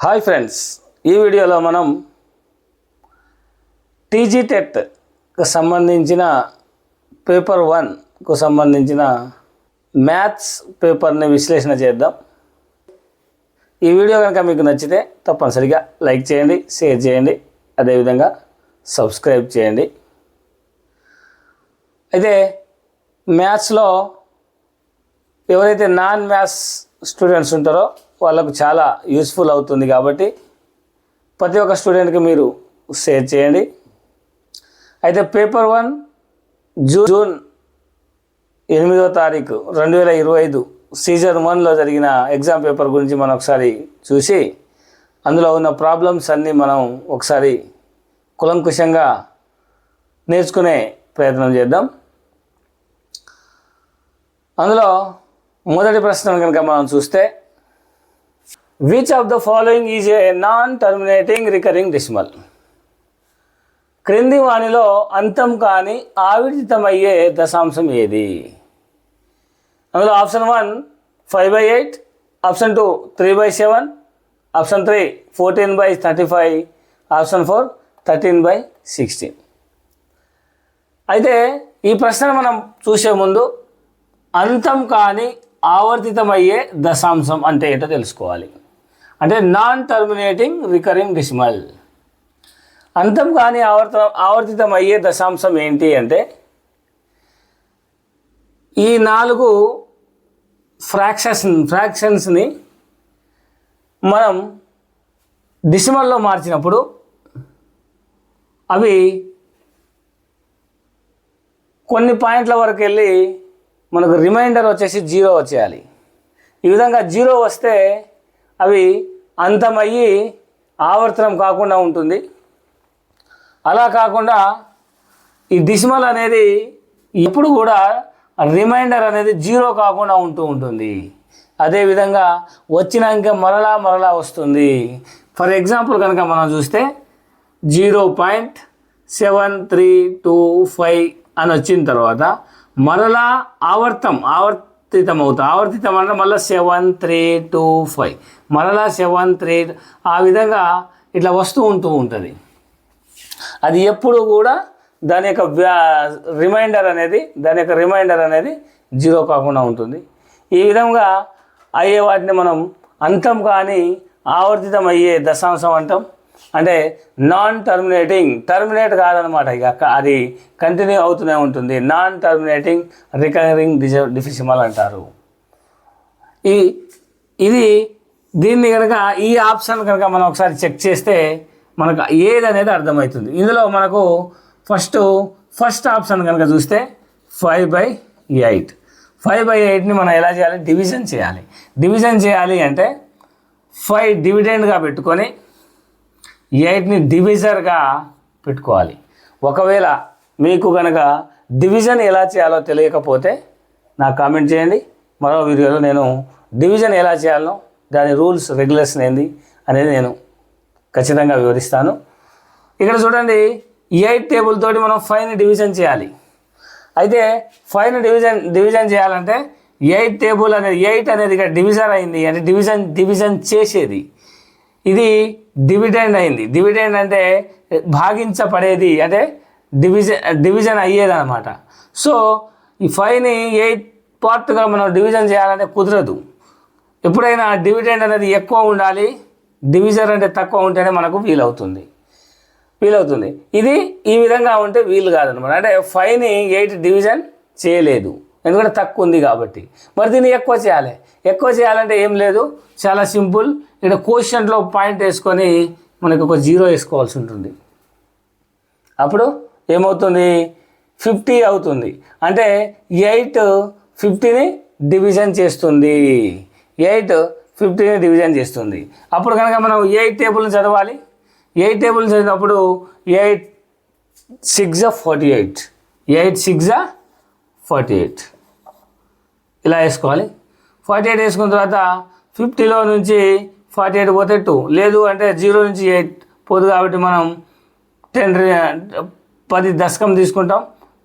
Hi friends, ఈ వీడియోలో మనం టీజీ టెట్కు సంబంధించిన పేపర్ 1కు సంబంధించిన మ్యాథ్స్ పేపర్ని విశ్లేషణ చేద్దాం. ఈ వీడియో కనుక మీకు నచ్చితే తప్పనిసరిగా లైక్ చేయండి, షేర్ చేయండి, అదేవిధంగా సబ్స్క్రైబ్ చేయండి. అయితే మ్యాథ్స్లో ఎవరైతే నాన్ మ్యాథ్స్ స్టూడెంట్స్ ఉంటారో వాళ్ళకు చాలా యూస్ఫుల్ అవుతుంది కాబట్టి ప్రతి ఒక్క స్టూడెంట్కి మీరు షేర్ చేయండి. అయితే పేపర్ 1 జూన్ 8వ తారీఖు 2025 సీజన్ 1లో జరిగిన ఎగ్జామ్ పేపర్ గురించి మనం ఒకసారి చూసి అందులో ఉన్న ప్రాబ్లమ్స్ అన్నీ మనం ఒకసారి కులంకుశంగా నేర్చుకునే ప్రయత్నం చేద్దాం. అందులో మొదటి ప్రశ్న కనుక మనం చూస్తే, which of the following is a non terminating recurring decimal? క్రింది వానిలో అంతం కాని ఆవిర్జితమయ్యే దశాంశం ఏది? అందులో ఆప్షన్ 1 5/8, ఆప్షన్ 2 3/7, ఆప్షన్ 3 14/35, ఆప్షన్ 4 13/16. అయితే ఈ ప్రశ్న మనం చూసే ముందు అంతం కాని ఆవర్తితమయ్యే దశాంశం అంటే ఏంటో తెలుసుకోవాలి. అంటే నాన్ టర్మినేటింగ్ రికరింగ్ డెసిమల్. అంతం కాని ఆవర్తితమయ్యే దశాంశం ఏంటి అంటే, ఈ 4 ఫ్రాక్షన్స్ని మనం డెసిమల్లో మార్చినప్పుడు అవి కొన్ని పాయింట్ల వరకు వెళ్ళి మనకు రిమైండర్ వచ్చేసి 0 వచ్చేయాలి. ఈ విధంగా 0 వస్తే అవి అంతమయ్యి ఆవర్తనం కాకుండా ఉంటుంది. అలా కాకుండా ఈ డెసిమల్ అనేది ఎప్పుడు కూడా రిమైండర్ అనేది 0 కాకుండా ఉంటుంది. అదేవిధంగా వచ్చిన అంకె మరలా వస్తుంది. ఫర్ ఎగ్జాంపుల్ కనుక మనం చూస్తే 0.7325 అని వచ్చిన తర్వాత మరలా ఆవర్తితం అంటే మళ్ళీ 7325, మరలా 73, ఆ విధంగా ఇట్లా వస్తూ ఉంటుంది. అది ఎప్పుడు కూడా దాని యొక్క రిమైండర్ అనేది 0 కాకుండా ఉంటుంది. ఈ విధంగా అయ్యే వాటిని మనం అంతం కానీ ఆవర్తితం అయ్యే దశాంశం అంటాం. అంటే నాన్ టర్మినేట్ కాదనమాట, ఇక అది కంటిన్యూ అవుతూనే ఉంటుంది. నాన్ టర్మినేటింగ్ రికరింగ్ డెసిమల్ అంటారు. దీన్ని కనుక ఈ ఆప్షన్ కనుక మనం ఒకసారి చెక్ చేస్తే మనకు ఏది అనేది అర్థమవుతుంది. ఇందులో మనకు ఫస్ట్ ఆప్షన్ కనుక చూస్తే 5/8. 5/8ని మనం ఎలా చేయాలి? డివిజన్ చేయాలి అంటే 5 డివిడెండ్గా పెట్టుకొని 8ని డివిజర్గా పెట్టుకోవాలి. ఒకవేళ మీకు కనుక డివిజన్ ఎలా చేయాలో తెలియకపోతే నాకు కామెంట్ చేయండి. మరో వీడియోలో నేను డివిజన్ ఎలా చేయాలో, దాని రూల్స్ రెగ్యులేషన్ ఏంది అనేది నేను ఖచ్చితంగా వివరిస్తాను. ఇక్కడ చూడండి, 8 టేబుల్ తోటి మనం 5ని డివిజన్ చేయాలి. అయితే 5ని డివిజన్ చేయాలంటే 8 టేబుల్ అనేది 8 అనేది ఇక్కడ డివిజన్ అయింది అంటే డివిజన్ చేసేది. ఇది డివిడెండ్ అయింది. డివిడెండ్ అంటే భాగించబడేది, అంటే డివిజన్ అయ్యేది అనమాట. సో ఈ 5ని 8 పార్ట్గా మనం డివిజన్ చేయాలంటే కుదరదు. ఎప్పుడైనా డివిడెండ్ అనేది ఎక్కువ ఉండాలి, డివిజన్ అంటే తక్కువ ఉంటేనే మనకు వీలవుతుంది. ఇది ఈ విధంగా ఉంటే వీలు కాదనమాట. అంటే 5ని 8 డివిజన్ చేయలేదు, ఎందుకంటే తక్కువ ఉంది కాబట్టి. మరి దీన్ని ఎక్కువ చేయాలంటే ఏం లేదు, చాలా సింపుల్. ఇక్కడ కోషంట్లో పాయింట్ వేసుకొని మనకు ఒక 0 వేసుకోవాల్సి ఉంటుంది. అప్పుడు ఏమవుతుంది? 50 అవుతుంది. అంటే 8 50ని డివిజన్ చేస్తుంది. 8 50ని డివిజన్ చేస్తుంది. అప్పుడు కనుక మనం 8 టేబుల్ని చదవాలి. 8 టేబుల్ని చదివినప్పుడు 8 6 48, 8 6 48 ఇలా వేసుకోవాలి. 48 వేసుకున్న తర్వాత 50లో నుంచి 48 పోతే 2, లేదు అంటే 0 నుంచి 8 పోదు కాబట్టి మనం 10 దశకం తీసుకుంటాం.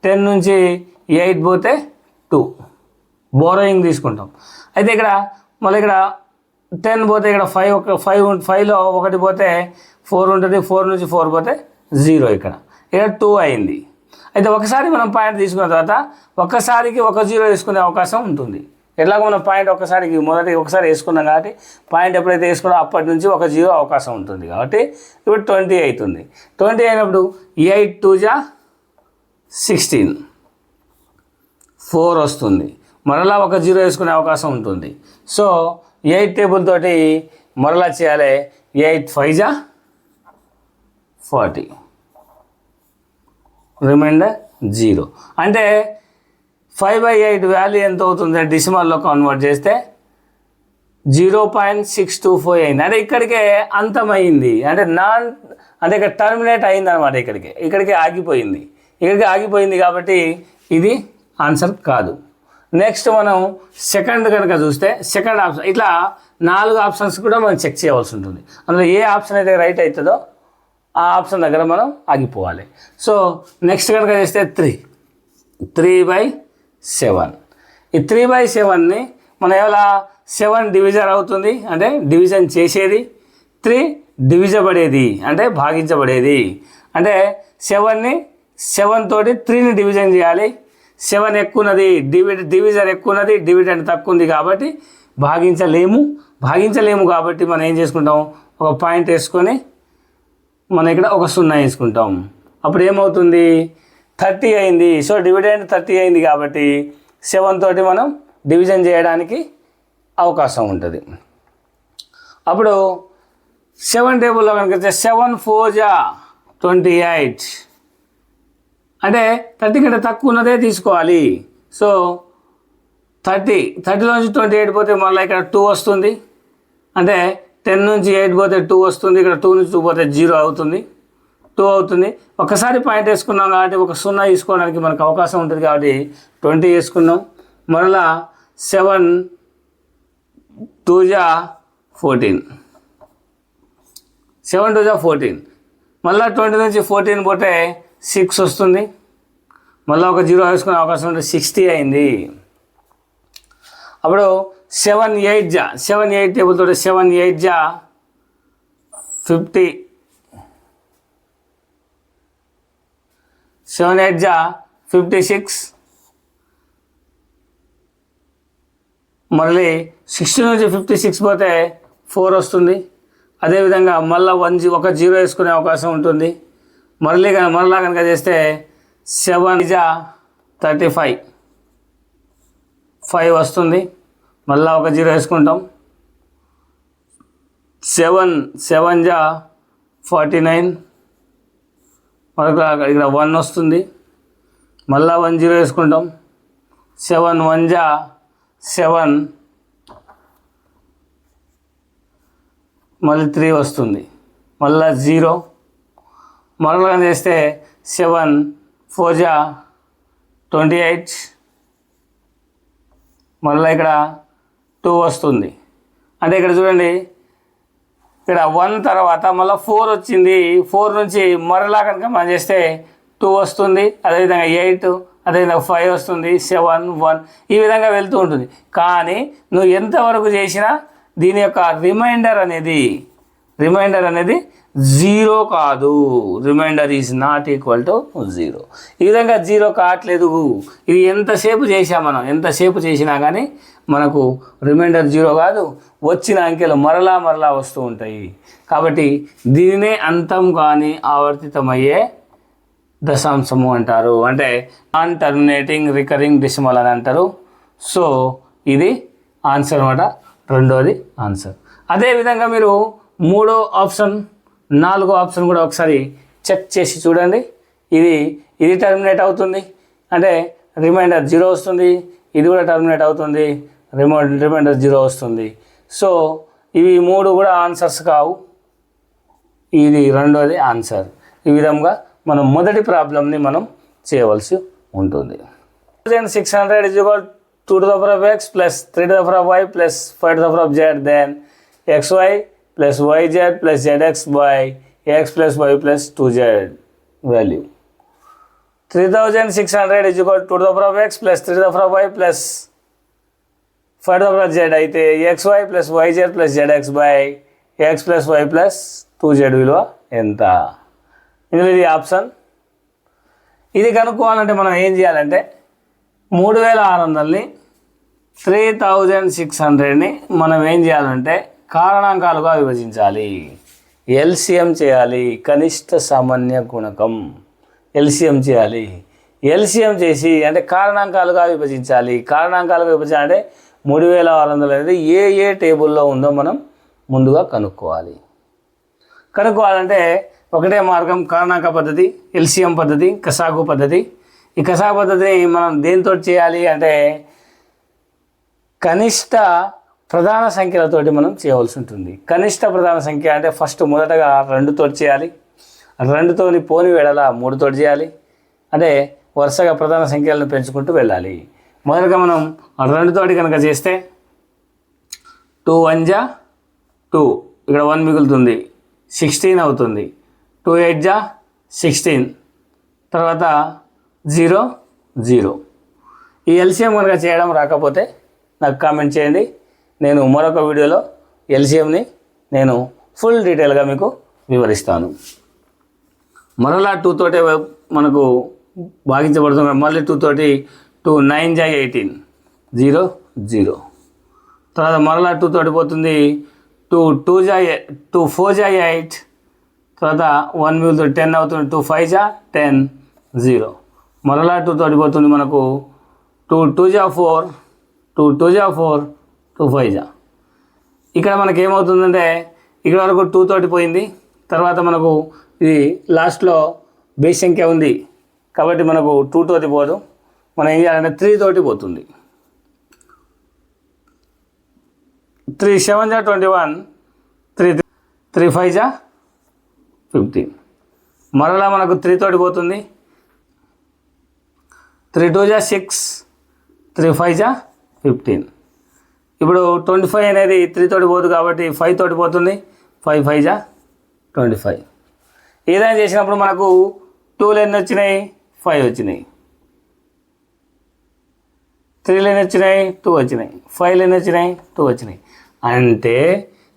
10 నుంచి 8 పోతే 2 బోరోయింగ్ తీసుకుంటాం. అయితే ఇక్కడ మళ్ళీ ఇక్కడ 10 పోతే ఇక్కడ 5లో ఒకటి పోతే 4 ఉంటుంది, 4 నుంచి 4 పోతే 0, ఇక్కడ 2 అయింది. అయితే ఒకసారి మనం పాయింట్ తీసుకున్న తర్వాత ఒక్కసారికి 1 0 వేసుకునే అవకాశం ఉంటుంది. ఎట్లాగో మనం పాయింట్ ఒకసారి వేసుకున్నాం కాబట్టి పాయింట్ ఎప్పుడైతే వేసుకున్నా అప్పటి నుంచి 1 0 అవకాశం ఉంటుంది. కాబట్టి ఇప్పుడు 20 అవుతుంది. 20 అయినప్పుడు 8 2 జా 16, 4 వస్తుంది. మరలా 1 0 వేసుకునే అవకాశం ఉంటుంది. సో 8 టేబుల్ తోటి మరలా చేయాలి. 8 5 జా 40, రిమైండర్ 0. అంటే 5/8 వాల్యూ ఎంత అవుతుంది డెసిమల్లో కన్వర్ట్ చేస్తే 0.624 అయింది. అంటే ఇక్కడికే అంతమైంది, అంటే ఇక్కడ టర్మినేట్ అయింది అనమాట. ఇక్కడికి ఆగిపోయింది కాబట్టి ఇది ఆన్సర్ కాదు. నెక్స్ట్ మనం సెకండ్ కనుక చూస్తే సెకండ్ ఆప్షన్, ఇట్లా 4 ఆప్షన్స్ కూడా మనం చెక్ చేయవలసి ఉంటుంది. అందులో ఏ ఆప్షన్ అయితే రైట్ అవుతుందో ఆ ఆప్షన్ దగ్గర మనం ఆగిపోవాలి. సో నెక్స్ట్ కనుక చేస్తే 3/7. ఈ 3/7ని మనం ఎలా 7 డివిజన్ అవుతుంది అంటే డివిజన్ చేసేది, 3 డివిజబడేది అంటే భాగించబడేది. అంటే 7 తోటి 3ని డివిజన్ చేయాలి. 7 ఎక్కువ ఉన్నది, డివిజన్ ఎక్కువ ఉన్నది, డివిడెండ్ తక్కువ ఉంది కాబట్టి భాగించలేము కాబట్టి మనం ఏం చేసుకుంటాం, ఒక పాయింట్ వేసుకొని మనం ఇక్కడ ఒక 0 వేసుకుంటాం. అప్పుడు ఏమవుతుంది 30 అయింది. సో డివిడెండ్ 30 అయింది కాబట్టి 7 తోటి మనం డివిజన్ చేయడానికి అవకాశం ఉంటుంది. అప్పుడు 7 టేబుల్లో కనుక 7 4 జా 28, అంటే 30 కంటే తక్కువ ఉన్నదే తీసుకోవాలి. సో 30లో నుంచి 28 పోతే మళ్ళీ ఇక్కడ 2 వస్తుంది. అంటే 10 నుంచి 8 పోతే 2 వస్తుంది. ఇక్కడ 2 నుంచి 2 పోతే 0 అవుతుంది, 2 అవుతుంది. ఒకసారి పాయింట్ వేసుకున్నాం కాబట్టి ఒక 0 తీసుకోవడానికి మనకు అవకాశం ఉంటుంది కాబట్టి 20 వేసుకున్నాం. మరలా 7 2 జా 14, 7 2 జా 14. మళ్ళీ 20 నుంచి 14 పోతే 6 వస్తుంది. మళ్ళీ ఒక 0 వేసుకునే అవకాశం ఉంటుంది, 60 అయింది. అప్పుడు 7 8 టేబుల్ తోటి 7 8 జా 50, 7 8 జా 56. మళ్ళీ 60 నుంచి 56 పోతే 4 వస్తుంది. అదేవిధంగా మళ్ళీ 1 0 వేసుకునే అవకాశం ఉంటుంది. మరలా కనుక చేస్తే 7 జా 35, 5 వస్తుంది. మళ్ళీ ఒక 0 వేసుకుంటాం. 7 జా 49, మనకు ఇక్కడ 1 వస్తుంది. మళ్ళీ 1 0 వేసుకుంటాం. 7 1 జా 7, మళ్ళీ 3 వస్తుంది. మళ్ళీ 0. మరలా చేస్తే 7 4 జా 28, మళ్ళీ ఇక్కడ 2 వస్తుంది. అంటే ఇక్కడ చూడండి, ఇక్కడ 1 తర్వాత మళ్ళీ 4 వచ్చింది. 4 నుంచి మరలా కనుక మనం చేస్తే 2 వస్తుంది. అదేవిధంగా 8, అదేవిధంగా 5 వస్తుంది. 7 1 ఈ విధంగా వెళ్తూ ఉంటుంది. కానీ నువ్వు ఎంతవరకు చేసినా దీని యొక్క రిమైండర్ అనేది 0 కాదు. Remainder is not equal to 0. ఈ విధంగా 0 కావట్లేదు. ఇది ఎంతసేపు చేసినా కానీ మనకు రిమైండర్ 0 కాదు. వచ్చిన అంకెలు మరలా వస్తూ ఉంటాయి. కాబట్టి దీనినే అంతం కానీ ఆవర్తితమయ్యే దశాంశము అంటారు. అంటే నాన్ టర్మినేటింగ్ రికరింగ్ డెసిమల్ అని అంటారు. సో ఇది ఆన్సర్ అన్నమాట, రెండోది ఆన్సర్. అదేవిధంగా మీరు 3వ ఆప్షన్ 4వ ఆప్షన్ కూడా ఒకసారి చెక్ చేసి చూడండి. ఇది టర్మినేట్ అవుతుంది అంటే రిమైండర్ 0 వస్తుంది. ఇది కూడా టర్మినేట్ అవుతుంది, రిమైండర్ 0 వస్తుంది. సో ఇవి 3 కూడా ఆన్సర్స్ కావు. ఇది రెండోది ఆన్సర్. ఈ విధంగా మనం మొదటి ప్రాబ్లంని మనం చేయవలసి ఉంటుంది. 600 is equal to 2 to the power of x plus 3 to the power of y plus 5 to the power of z, then xy plus yz plus zx by x plus y plus 2z value. 3600 is equal to 2 to the power of x plus 3 to the power of y plus 5 to the power z అయితే xy plus yz plus zx by x plus y plus 2z విలువ ఎంత? ఇందులో ఇది option. ఇది కనుక్కోవాలంటే మనం ఏం చేయాలంటే 3600ని 3600ని మనం ఏం చేయాలంటే కారణాంకాలుగా విభజించాలి. ఎల్సిఎం చేయాలి. కనిష్ట సామాన్య గుణకం ఎల్సిఎం చేయాలి. ఎల్సిఎం చేసి అంటే కారణాంకాలుగా విభజించాలి. కారణాంకాలుగా విభజించాలంటే 3600 అనేది ఏ టేబుల్లో ఉందో మనం ముందుగా కనుక్కోవాలి. కనుక్కోవాలంటే ఒకటే మార్గం కారణాంక పద్ధతి, ఎల్సిఎం పద్ధతి, కసాగు పద్ధతి. ఈ కసాగు పద్ధతిని మనం దేనితో చేయాలి అంటే కనిష్ట ప్రధాన సంఖ్యలతోటి మనం చేయవలసి ఉంటుంది. కనిష్ట ప్రధాన సంఖ్య అంటే ఫస్ట్ మొదటగా 2తో చేయాలి. 2తోని పోని వేళల 3తో చేయాలి. అంటే వరుసగా ప్రధాన సంఖ్యలను పెంచుకుంటూ వెళ్ళాలి. మొదటగా మనం 2తోటి కనుక చేస్తే 2 1 జా 2, ఇక్కడ 1 మిగులుతుంది, 16 అవుతుంది. 2 8 జా 16, తర్వాత 0 0. ఈ ఎల్సిఎం కనుక చేయడం రాకపోతే నాకు కామెంట్ చేయండి. నేను మరొక వీడియోలో ఎల్సిఎంని నేను ఫుల్ డీటెయిల్గా మీకు వివరిస్తాను. మరలా 2 తోటే మనకు భాగించబడుతుంది. మళ్ళీ 2 తోటి 2 9 జా 18 0 0. తర్వాత మరలా 2 తోటి పోతుంది. 2 4 జా 8, తర్వాత 1 మిగులుతుంది 10 అవుతుంది. 2 5 జా 10 0. మరలా 2 తోటి పోతుంది మనకు 2 2 జా 4, 2 2 జా 4, 2 5 జా. ఇక్కడ మనకి ఏమవుతుందంటే ఇక్కడ వరకు 2 తోటి పోయింది. తర్వాత మనకు ఇది లాస్ట్లో బేస్ సంఖ్య ఉంది కాబట్టి మనకు 2 తోటి పోదు. మనం ఏం చేయాలంటే 3 తోటి పోతుంది. 3 7 జా 21, 3 5 జా 15. మరలా మనకు 3 తోటి పోతుంది. 3 2 జా 6, 3 5 జా 15. ఇప్పుడు 25 అనేది 3 తోటి పోదు కాబట్టి 5 తోటి పోతుంది. 5 5 జా 25. ఏదైనా చేసినప్పుడు మనకు 2లు ఎన్ని వచ్చినాయి? 5 వచ్చినాయి. 3లు ఎన్ని వచ్చినాయి? 2 వచ్చినాయి. 5లు ఎన్ని వచ్చినాయి? 2 వచ్చినాయి. అంటే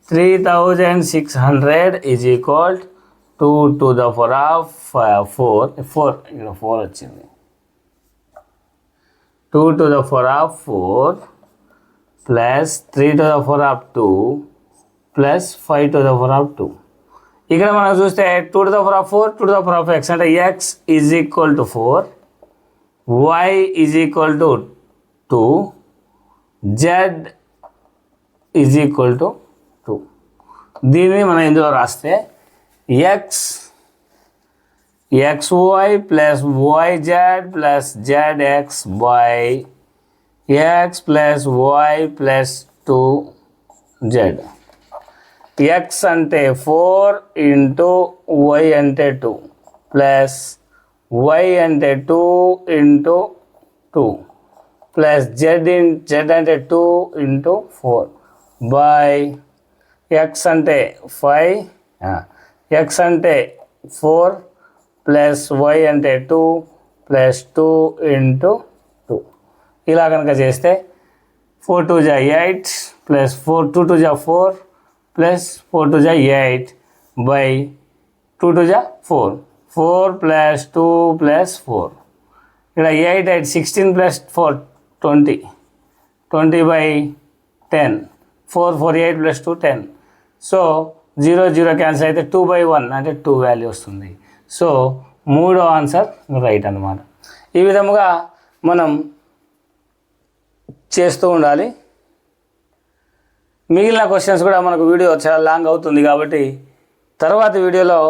3600 is equal 2 to the power of 4. ఇక్కడ 4 వచ్చింది. 2 to the power of 4 plus 3 to the power of 2 plus 5 to the power of 2. ఇక్కడ మనం చూస్తే 2 to the power of 4, 2 to the power of x అంటే x is equal to 4, y is equal to 2, z is equal to 2. దీన్ని మనం ఇందులో రాస్తే xy plus yz plus zx by x plus y plus 2z. x అంటే 4 into y అంటే 2 plus y అంటే 2 into 2 plus z అంటే 2 into 4 by x అంటే 5, x అంటే 4 ప్లస్ y అంటే 2 ప్లస్ 2 ఇంటూ 2. ఇలా కనుక చేస్తే 4 2 జా 8 ప్లస్ 4 2 2 జా 4 ప్లస్ 4 2 జా 8 బై 2 2 జా 4, 4 ప్లస్ 2 ప్లస్ 4. ఇక్కడ 8 8 16 plus 4 20, 20 by 10, 4 4 8 plus 2 10. So 0 0 cancel అయితే 2/1 అంటే 2 వాల్యూ వస్తుంది. సో 3వ ఆన్సర్ రైట్ అన్నమాట. ఈ విధముగా మనం చేస్తూ ఉండాలి. మిగిలిన క్వశ్చన్స్ కూడా మనకు వీడియో చాలా లాంగ్ అవుతుంది కాబట్టి తర్వాత వీడియోలో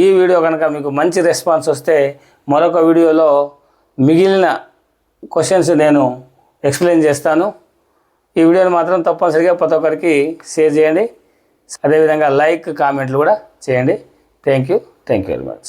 ఈ వీడియో కనుక మీకు మంచి రెస్పాన్స్ వస్తే మరొక వీడియోలో మిగిలిన క్వశ్చన్స్ నేను ఎక్స్ప్లెయిన్ చేస్తాను. ఈ వీడియోని మాత్రం తప్పనిసరిగా ప్రతి ఒక్కరికి షేర్ చేయండి. అదేవిధంగా లైక్ కామెంట్లు కూడా చేయండి. Thank you very much.